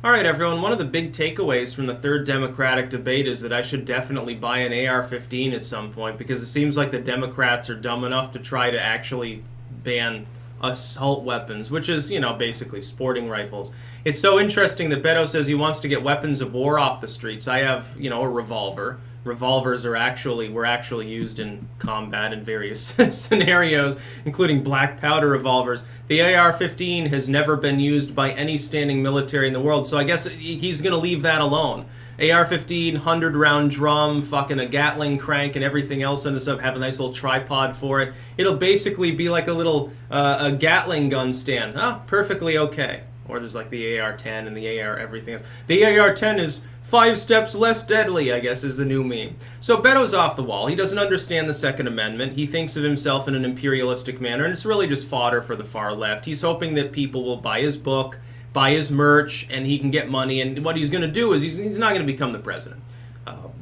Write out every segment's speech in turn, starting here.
All right, everyone. One of the big takeaways from the third Democratic debate is that I should definitely buy an AR-15 at some point because it seems like the Democrats are dumb enough to try to actually ban assault weapons, which is, basically sporting rifles. It's so interesting that Beto says he wants to get weapons of war off the streets. I have, a revolver. Revolvers were actually used in combat in various scenarios, including black powder revolvers. The AR-15 has never been used by any standing military in the world, so I guess he's going to leave that alone. AR-15, 100-round drum, fucking a Gatling crank, and everything else on this up. Have a nice little tripod for it. It'll basically be like a little a Gatling gun stand. Perfectly okay. Or there's like the AR-10 and the AR everything else. The AR-10 is 5 steps less deadly, I guess, is the new meme. So Beto's off the wall. He doesn't understand the Second Amendment. He thinks of himself in an imperialistic manner, and it's really just fodder for the far left. He's hoping that people will buy his book, buy his merch, and he can get money. And what he's going to do is he's not going to become the president.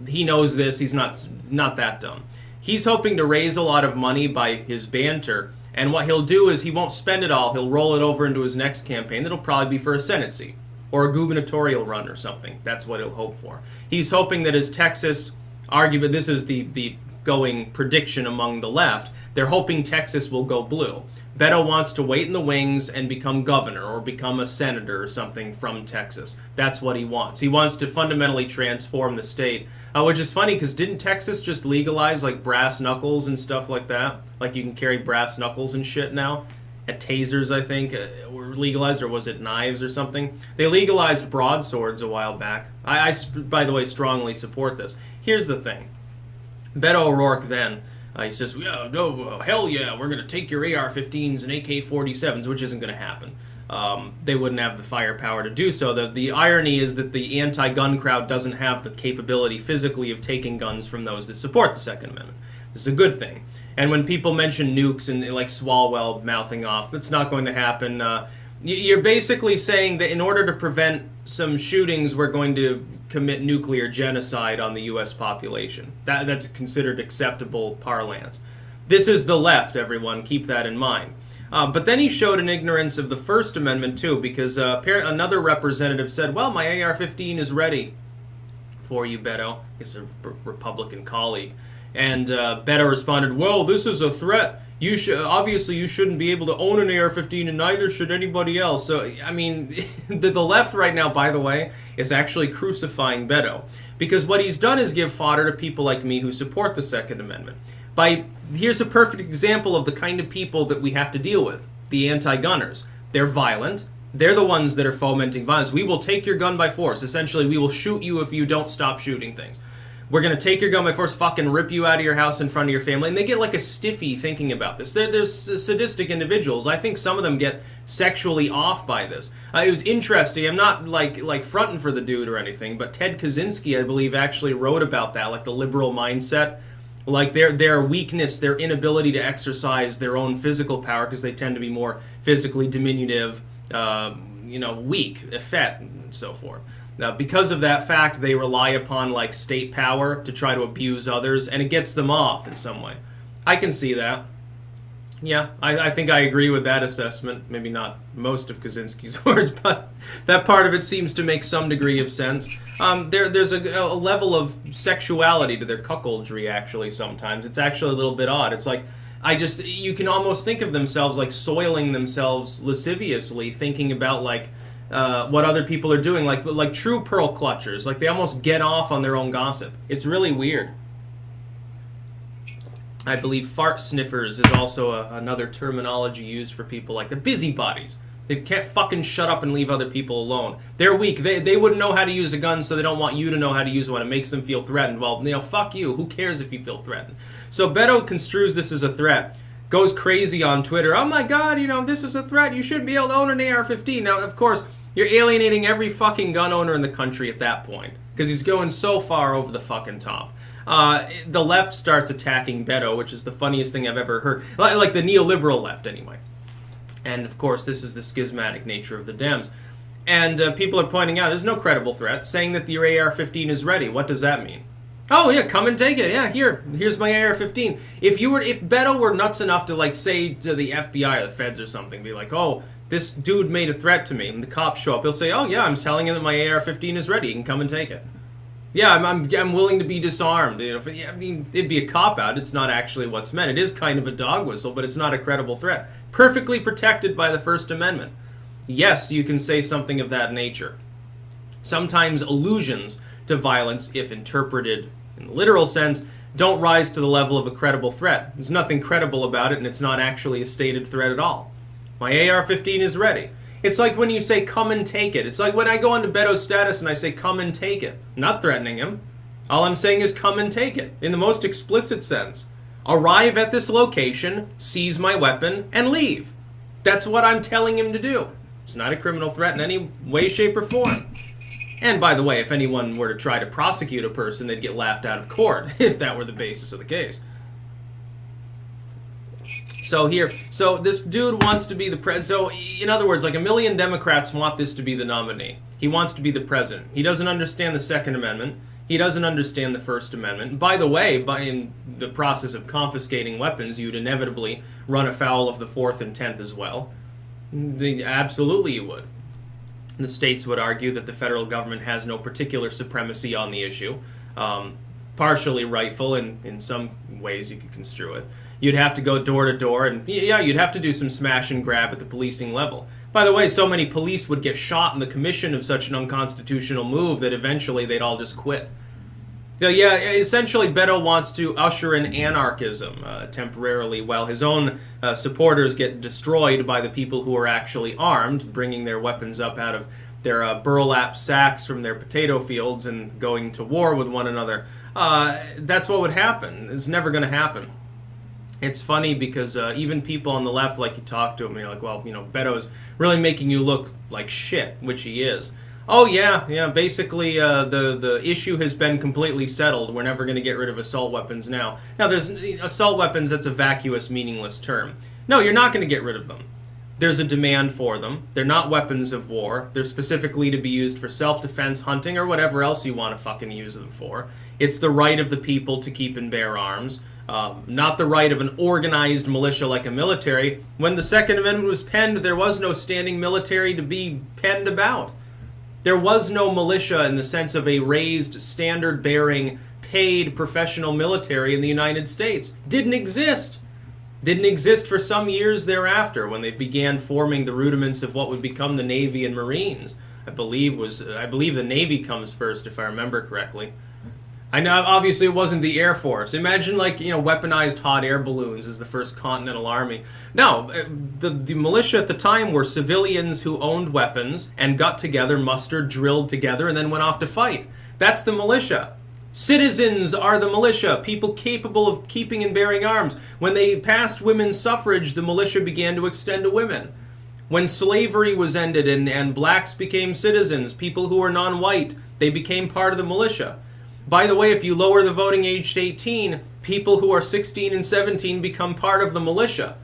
He knows this. He's not that dumb. He's hoping to raise a lot of money by his banter. And what he'll do is he won't spend it all. He'll roll it over into his next campaign. That'll probably be for a Senate seat or a gubernatorial run or something. That's what he'll hope for. He's hoping that his Texas argument, this is the going prediction among the left, they're hoping Texas will go blue. Beto wants to wait in the wings and become governor or become a senator or something from Texas. That's what he wants. He wants to fundamentally transform the state, which is funny because didn't Texas just legalize like brass knuckles and stuff like that? Like you can carry brass knuckles and shit now? At tasers, I think, were legalized, or was it knives or something? They legalized broadswords a while back. I, by the way, strongly support this. Here's the thing. Beto O'Rourke then, he says, yeah, no, hell yeah, we're going to take your AR-15s and AK-47s, which isn't going to happen. They wouldn't have the firepower to do so. The irony is that the anti-gun crowd doesn't have the capability physically of taking guns from those that support the Second Amendment. This is a good thing. And when people mention nukes and like Swalwell mouthing off, that's not going to happen. You're basically saying that in order to prevent some shootings, we're going to commit nuclear genocide on the U.S. population. That's considered acceptable parlance. This is the left, everyone. Keep that in mind. But then he showed an ignorance of the First Amendment, too, because another representative said, well, my AR-15 is ready for you, Beto. It's a Republican colleague. And Beto responded, well, this is a threat. You shouldn't be able to own an AR-15, and neither should anybody else. So, I mean, the left right now, by the way, is actually crucifying Beto. Because what he's done is give fodder to people like me who support the Second Amendment. Here's a perfect example of the kind of people that we have to deal with. The anti-gunners. They're violent. They're the ones that are fomenting violence. We will take your gun by force. Essentially, we will shoot you if you don't stop shooting things. We're going to take your gun by force, fucking rip you out of your house in front of your family. And they get like a stiffy thinking about this. They're sadistic individuals. I think some of them get sexually off by this. It was interesting. I'm not like fronting for the dude or anything, but Ted Kaczynski, I believe, actually wrote about that, like the liberal mindset. Like their weakness, their inability to exercise their own physical power because they tend to be more physically diminutive, weak, effete, and so forth. Because of that fact, they rely upon like state power to try to abuse others, and it gets them off in some way. I can see that. Yeah, I think I agree with that assessment. Maybe not most of Kaczynski's words, but that part of it seems to make some degree of sense. There's a level of sexuality to their cuckoldry, actually, sometimes. It's actually a little bit odd. It's like, you can almost think of themselves like soiling themselves lasciviously, thinking about like, what other people are doing, like true pearl clutchers. Like they almost get off on their own gossip. It's really weird. I believe fart sniffers is also another terminology used for people like the busybodies. They can't fucking shut up and leave other people alone. They're weak. They wouldn't know how to use a gun, so they don't want you to know how to use one. It makes them feel threatened. Well, fuck you. Who cares if you feel threatened? So Beto construes this as a threat. Goes crazy on Twitter. Oh my god, this is a threat. You shouldn't be able to own an AR-15. Now, of course, you're alienating every fucking gun owner in the country at that point. Because he's going so far over the fucking top. The left starts attacking Beto, which is the funniest thing I've ever heard. Like the neoliberal left, anyway. And, of course, this is the schismatic nature of the Dems. And people are pointing out there's no credible threat, saying that your AR-15 is ready. What does that mean? Oh, yeah, come and take it. Yeah, here's my AR-15. If Beto were nuts enough to, like, say to the FBI or the feds or something, be like, oh, this dude made a threat to me, and the cops show up, he'll say, oh yeah, I'm telling him that my AR-15 is ready, he can come and take it. Yeah, I'm willing to be disarmed. You know, I mean, it'd be a cop-out. It's not actually what's meant. It is kind of a dog whistle, but it's not a credible threat. Perfectly protected by the First Amendment. Yes, you can say something of that nature. Sometimes allusions to violence, if interpreted in the literal sense, don't rise to the level of a credible threat. There's nothing credible about it, and it's not actually a stated threat at all. My AR-15 is ready. It's like when you say, come and take it. It's like when I go onto Beto's status and I say, come and take it. I'm not threatening him. All I'm saying is, come and take it, in the most explicit sense. Arrive at this location, seize my weapon, and leave. That's what I'm telling him to do. It's not a criminal threat in any way, shape, or form. And by the way, if anyone were to try to prosecute a person, they'd get laughed out of court, if that were the basis of the case. So this dude wants to be the president. So, in other words, like 1 million Democrats want this to be the nominee. He wants to be the president. He doesn't understand the Second Amendment. He doesn't understand the First Amendment. By the way, in the process of confiscating weapons, you'd inevitably run afoul of the Fourth and 10th as well. Absolutely you would. The states would argue that the federal government has no particular supremacy on the issue. Partially rightful, in some ways you could construe it. You'd have to go door to door, and yeah, you'd have to do some smash and grab at the policing level. By the way, so many police would get shot in the commission of such an unconstitutional move that eventually they'd all just quit. So yeah, essentially Beto wants to usher in anarchism temporarily while his own supporters get destroyed by the people who are actually armed, bringing their weapons up out of their burlap sacks from their potato fields and going to war with one another. That's what would happen. It's never going to happen. It's funny because even people on the left, like, you talk to them and you're like, well, you know, Beto's really making you look like shit, which he is. Oh yeah, basically the issue has been completely settled. We're never going to get rid of assault weapons now. Now, there's assault weapons, that's a vacuous, meaningless term. No, you're not going to get rid of them. There's a demand for them. They're not weapons of war. They're specifically to be used for self-defense, hunting, or whatever else you want to fucking use them for. It's the right of the people to keep and bear arms. Not the right of an organized militia like a military. When the Second Amendment was penned, there was no standing military to be penned about. There was no militia in the sense of a raised, standard-bearing, paid professional military in the United States. Didn't exist. Didn't exist for some years thereafter when they began forming the rudiments of what would become the Navy and Marines. I believe the Navy comes first, if I remember correctly. I know, obviously it wasn't the Air Force. Imagine, like, you know, weaponized hot air balloons as the first Continental Army. No, the militia at the time were civilians who owned weapons and got together, mustered, drilled together, and then went off to fight. That's the militia. Citizens are the militia, people capable of keeping and bearing arms. When they passed women's suffrage, the militia began to extend to women. When slavery was ended and blacks became citizens, people who were non-white, they became part of the militia. By the way, if you lower the voting age to 18, people who are 16 and 17 become part of the militia.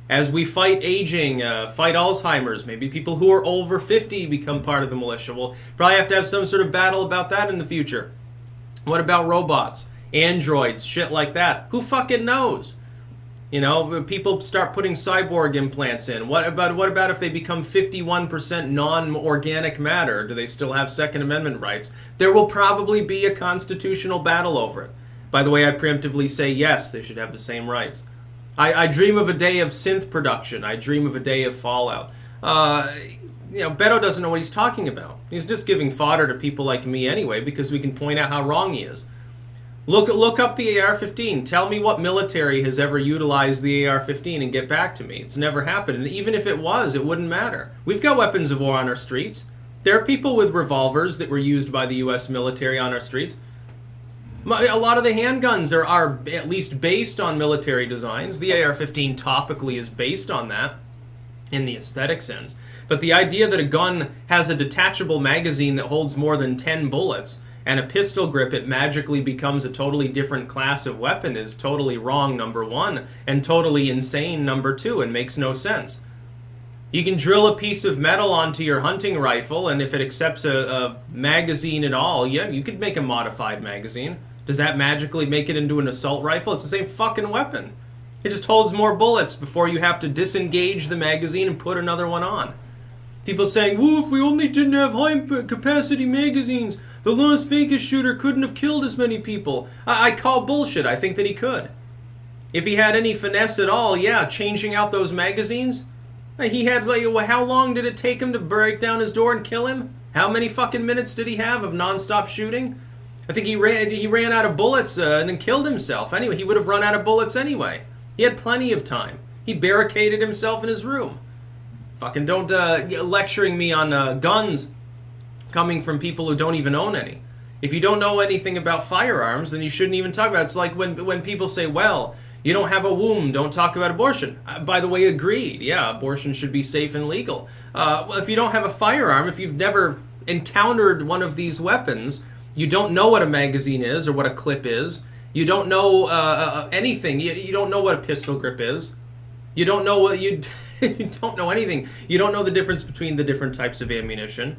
As we fight aging, fight Alzheimer's, maybe people who are over 50 become part of the militia. We'll probably have to have some sort of battle about that in the future. What about robots, androids, shit like that? Who fucking knows? You know, people start putting cyborg implants in. What about if they become 51% non-organic matter? Do they still have Second Amendment rights? There will probably be a constitutional battle over it. By the way, I preemptively say yes, they should have the same rights. I dream of a day of synth production. I dream of a day of Fallout. You know, Beto doesn't know what he's talking about. He's just giving fodder to people like me anyway, because we can point out how wrong he is. Look up the AR-15. Tell me what military has ever utilized the AR-15 and get back to me. It's never happened. And even if it was, it wouldn't matter. We've got weapons of war on our streets. There are people with revolvers that were used by the U.S. military on our streets. A lot of the handguns are at least based on military designs. The AR-15 topically is based on that in the aesthetic sense. But the idea that a gun has a detachable magazine that holds more than 10 bullets and a pistol grip, it magically becomes a totally different class of weapon is totally wrong, number one, and totally insane, number two, and makes no sense. You can drill a piece of metal onto your hunting rifle, and if it accepts a magazine at all, yeah, you could make a modified magazine. Does that magically make it into an assault rifle? It's the same fucking weapon. It just holds more bullets before you have to disengage the magazine and put another one on. People saying, "Woo, if we only didn't have high-capacity magazines, the Las Vegas shooter couldn't have killed as many people." I call bullshit. I think that he could. If he had any finesse at all, yeah, changing out those magazines. He had, like, how long did it take him to break down his door and kill him? How many fucking minutes did he have of non-stop shooting? I think he ran out of bullets and then killed himself. Anyway, he would have run out of bullets anyway. He had plenty of time. He barricaded himself in his room. Fucking don't lecturing me on guns coming from people who don't even own any. If you don't know anything about firearms, then you shouldn't even talk about it. It's like when people say, well, you don't have a womb, don't talk about abortion. By the way, agreed. Yeah, abortion should be safe and legal. Well, if you don't have a firearm, if you've never encountered one of these weapons, you don't know what a magazine is or what a clip is. You don't know anything. You don't know what a pistol grip is. You don't know what you don't know anything. You don't know the difference between the different types of ammunition.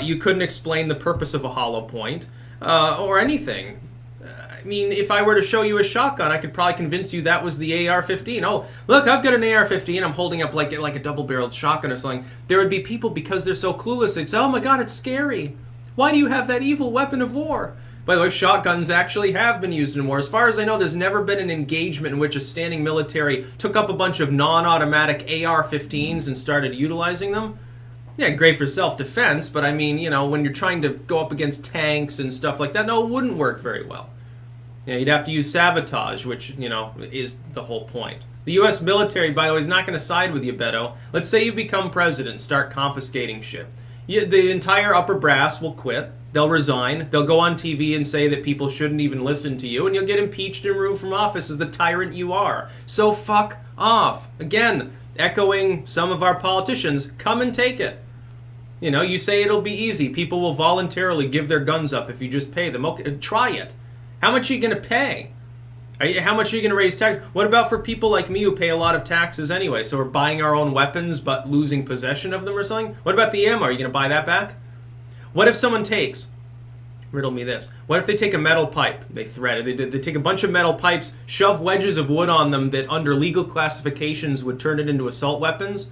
You couldn't explain the purpose of a hollow point or anything. I mean, if I were to show you a shotgun, I could probably convince you that was the AR-15. Oh, look, I've got an AR-15. I'm holding up like a double-barreled shotgun or something. There would be people, because they're so clueless, they'd say, "Oh my God, it's scary. Why do you have that evil weapon of war?" By the way, shotguns actually have been used in war. As far as I know, there's never been an engagement in which a standing military took up a bunch of non-automatic AR-15s and started utilizing them. Yeah, great for self-defense, but I mean, you know, when you're trying to go up against tanks and stuff like that, no, it wouldn't work very well. You know, you'd have to use sabotage, which, you know, is the whole point. The U.S. military, by the way, is not going to side with you, Beto. Let's say you become president and start confiscating shit. The entire upper brass will quit. They'll resign. They'll go on TV and say that people shouldn't even listen to you, and you'll get impeached and removed from office as the tyrant you are. So fuck off. Again, echoing some of our politicians, come and take it. You know, you say it'll be easy. People will voluntarily give their guns up if you just pay them. Okay, try it. How much are you going to pay? How much are you going to raise taxes? What about for people like me who pay a lot of taxes anyway? So we're buying our own weapons but losing possession of them or something? What about the ammo? Are you going to buy that back? What if someone takes, riddle me this, what if they take a metal pipe, they thread it, they take a bunch of metal pipes, shove wedges of wood on them that under legal classifications would turn it into assault weapons?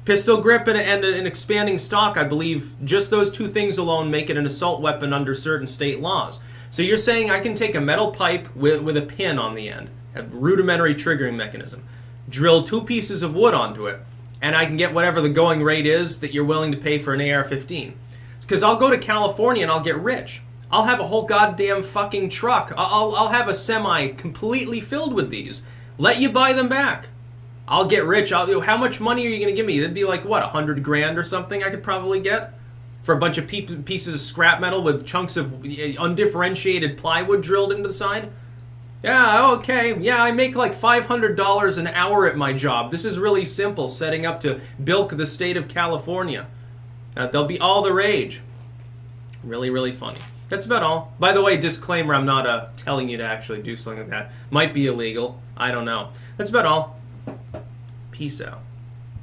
Pistol grip and an expanding stock, I believe, just those two things alone make it an assault weapon under certain state laws. So you're saying I can take a metal pipe with a pin on the end, a rudimentary triggering mechanism, drill two pieces of wood onto it, and I can get whatever the going rate is that you're willing to pay for an AR-15. Because I'll go to California and I'll get rich. I'll have a whole goddamn fucking truck. I'll have a semi completely filled with these. Let you buy them back. I'll get rich. How much money are you going to give me? It'd be like, what, 100 grand or something I could probably get? For a bunch of pieces of scrap metal with chunks of undifferentiated plywood drilled into the side? Yeah, okay. Yeah, I make like $500 an hour at my job. This is really simple, setting up to bilk the state of California. They'll be all the rage. Really, really funny. That's about all. By the way, disclaimer, I'm not telling you to actually do something like that. Might be illegal. I don't know. That's about all. Peace out.